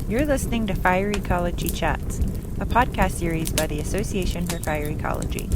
You're listening to Fire Ecology Chats, a podcast series by the Association for Fire Ecology.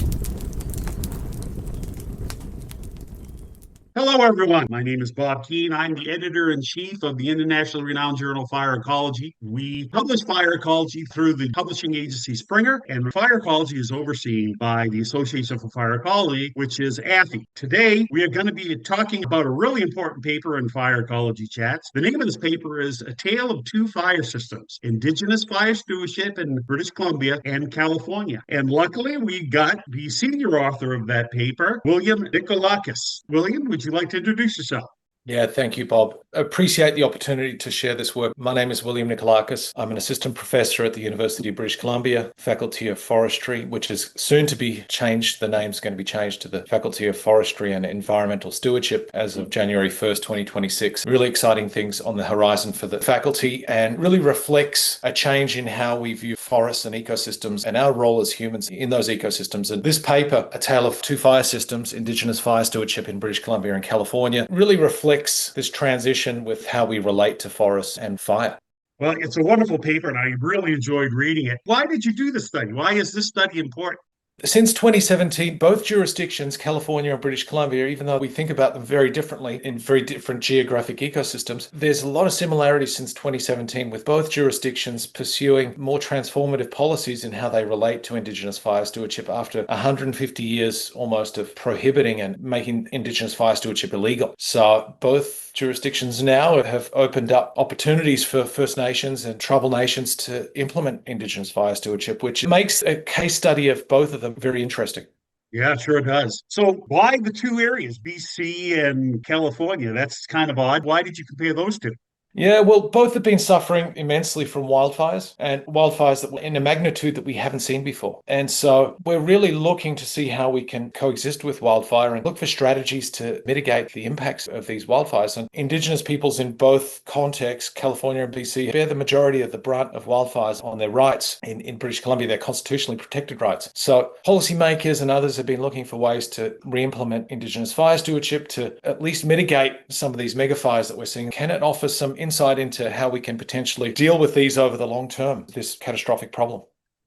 Hello, everyone. My name is Bob Keane. I'm the editor-in-chief of the internationally renowned journal Fire Ecology. We publish Fire Ecology through the publishing agency Springer, and Fire Ecology is overseen by the Association for Fire Ecology, which is AFI. Today, we are going to be talking about a really important paper in Fire Ecology Chats. The name of this paper is A Tale of Two Fire Systems, Indigenous Fire Stewardship in British Columbia and California. And luckily, we got the senior author of that paper, William Nikolakis. William, would you like to introduce yourself? Yeah, thank you, Bob. I appreciate the opportunity to share this work. My name is William Nikolakis. I'm an assistant professor at the University of British Columbia, Faculty of Forestry, which is soon to be changed. The name's going to be changed to the Faculty of Forestry and Environmental Stewardship as of January 1st, 2026. Really exciting things on the horizon for the faculty and really reflects a change in how we view forests and ecosystems and our role as humans in those ecosystems. And this paper, A Tale of Two Fire Systems, Indigenous Fire Stewardship in British Columbia and California, really reflects this transition with how we relate to forests and fire. Well, it's a wonderful paper, and I really enjoyed reading it. Why did you do this study? Why is this study important? Since 2017, both jurisdictions, California and British Columbia, even though we think about them very differently in very different geographic ecosystems, there's a lot of similarities since 2017 with both jurisdictions pursuing more transformative policies in how they relate to Indigenous fire stewardship after 150 years almost of prohibiting and making Indigenous fire stewardship illegal. So both jurisdictions now have opened up opportunities for First Nations and tribal nations to implement Indigenous fire stewardship, which makes a case study of both of them very interesting. Yeah, sure it does. So why the two areas, BC and California? That's kind of odd. Why did you compare those two? Yeah, well, both have been suffering immensely from wildfires and wildfires that were in a magnitude that we haven't seen before. And so we're really looking to see how we can coexist with wildfire and look for strategies to mitigate the impacts of these wildfires. And Indigenous peoples in both contexts, California and BC, bear the majority of the brunt of wildfires on their rights. In British Columbia, their constitutionally protected rights. So policymakers and others have been looking for ways to re-implement Indigenous fire stewardship to at least mitigate some of these megafires that we're seeing. Can it offer some insight into how we can potentially deal with these over the long term, this catastrophic problem?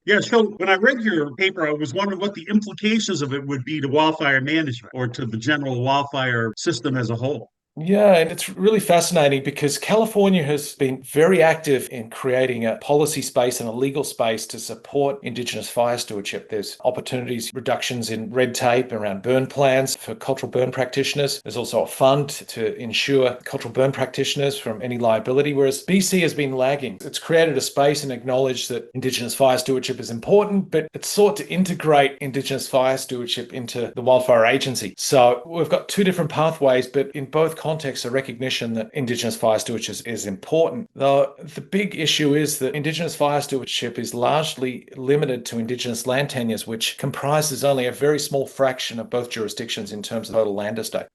Yeah, so when I read your paper, I was wondering what the implications of it would be to wildfire management or to the general wildfire system as a whole. Yeah, and it's really fascinating because California has been very active in creating a policy space and a legal space to support Indigenous fire stewardship. There's opportunities, reductions in red tape around burn plans for cultural burn practitioners. There's also a fund to ensure cultural burn practitioners from any liability, whereas BC has been lagging. It's created a space and acknowledged that Indigenous fire stewardship is important, but it's sought to integrate Indigenous fire stewardship into the Wildfire Agency. So we've got two different pathways, but in both context, a recognition that Indigenous fire stewardship is important. Though the big issue is that Indigenous fire stewardship is largely limited to Indigenous land tenures, which comprises only a very small fraction of both jurisdictions in terms of total land estate.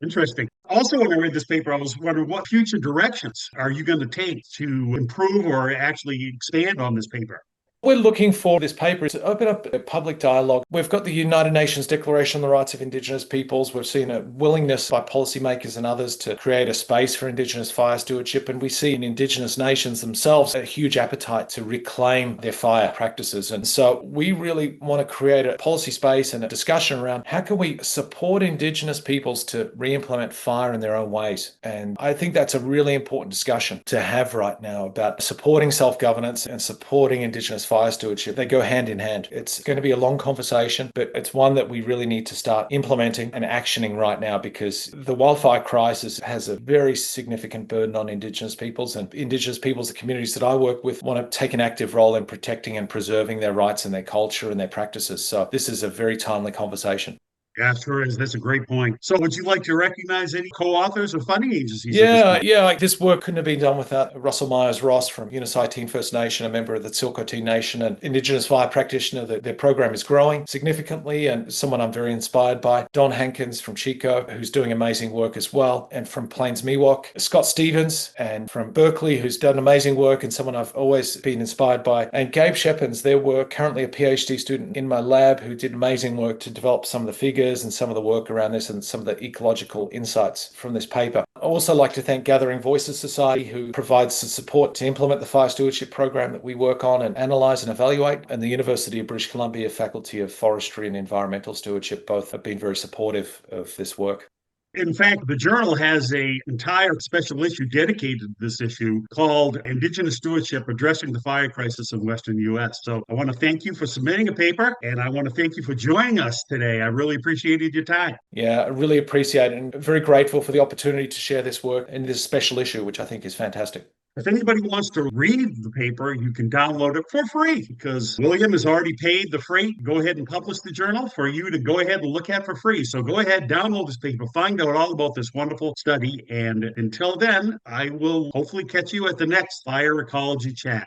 Interesting. Also, when I read this paper, I was wondering what future directions are you going to take to improve or actually expand on this paper? We're looking for this paper to open up a public dialogue. We've got the United Nations Declaration on the Rights of Indigenous Peoples. We've seen a willingness by policymakers and others to create a space for Indigenous fire stewardship. And we see in Indigenous nations themselves a huge appetite to reclaim their fire practices. And so we really want to create a policy space and a discussion around how can we support Indigenous peoples to re-implement fire in their own ways. And I think that's a really important discussion to have right now about supporting self-governance and supporting Indigenous fire stewardship. They go hand in hand. It's going to be a long conversation, but it's one that we really need to start implementing and actioning right now because the wildfire crisis has a very significant burden on Indigenous peoples, and Indigenous peoples, the communities that I work with, want to take an active role in protecting and preserving their rights and their culture and their practices. So this is a very timely conversation. Yeah, sure is. That's a great point. So would you like to recognize any co-authors or funding agencies? This work couldn't have been done without Russell Myers-Ross from Unisci First Nation, a member of the Tsilhqot'in Nation, and Indigenous fire practitioner. Their program is growing significantly, and someone I'm very inspired by. Don Hankins from Chico, who's doing amazing work as well, and from Plains Miwok. Scott Stevens, and from Berkeley, who's done amazing work, and someone I've always been inspired by. And Gabe Shepins, their work, currently a PhD student in my lab, who did amazing work to develop some of the figures figures and some of the work around this and some of the ecological insights from this paper. I also like to thank Gathering Voices Society, who provides the support to implement the fire stewardship program that we work on and analyse and evaluate, and the University of British Columbia Faculty of Forestry and Environmental Stewardship. Both have been very supportive of this work. In fact, the journal has an entire special issue dedicated to this issue called Indigenous Stewardship Addressing the Fire Crisis in Western U.S. So I want to thank you for submitting a paper, and I want to thank you for joining us today. I really appreciated your time. Yeah, I really appreciate it, and very grateful for the opportunity to share this work in this special issue, which I think is fantastic. If anybody wants to read the paper, you can download it for free because William has already paid the freight. Go ahead and publish the journal for you to go ahead and look at for free. So go ahead, download this paper, find out all about this wonderful study. And until then, I will hopefully catch you at the next Fire Ecology Chat.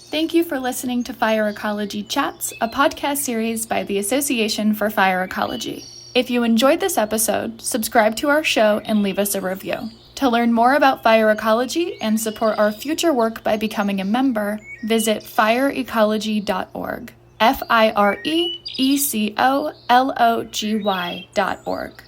Thank you for listening to Fire Ecology Chats, a podcast series by the Association for Fire Ecology. If you enjoyed this episode, subscribe to our show and leave us a review. To learn more about fire ecology and support our future work by becoming a member, visit fireecology.org. fireecology.org.